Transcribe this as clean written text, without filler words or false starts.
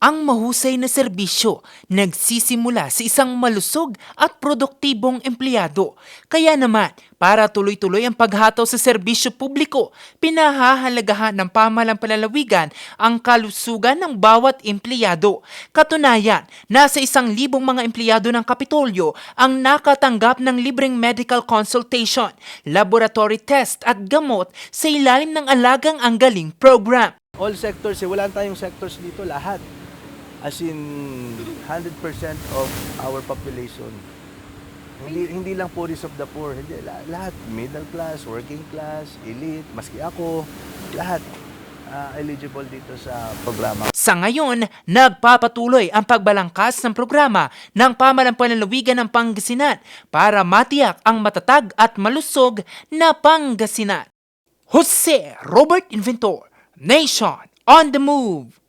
Ang mahusay na serbisyo nagsisimula sa isang malusog at produktibong empleyado. Kaya naman, para tuloy-tuloy ang paghataw sa serbisyo publiko, pinahahalagahan ng pamahalang panlalawigan ang kalusugan ng bawat empleyado. Katunayan, nasa 1,000 mga empleyado ng Kapitolyo ang nakatanggap ng libreng medical consultation, laboratory test at gamot sa ilalim ng Alagang Ang Galing program. All sectors, wala tayong sectors dito, lahat. As in 100% of our population. Hindi lang poorest of the poor, hindi lahat, middle class, working class, elite, maski ako, lahat eligible dito sa programa. Sa ngayon, nagpapatuloy ang pagbalangkas ng programa ng pamahalang panlalawigan ng Pangasinan para matiyak ang matatag at malusog na Pangasinan. Jose Robert Inventor, Nation on the Move.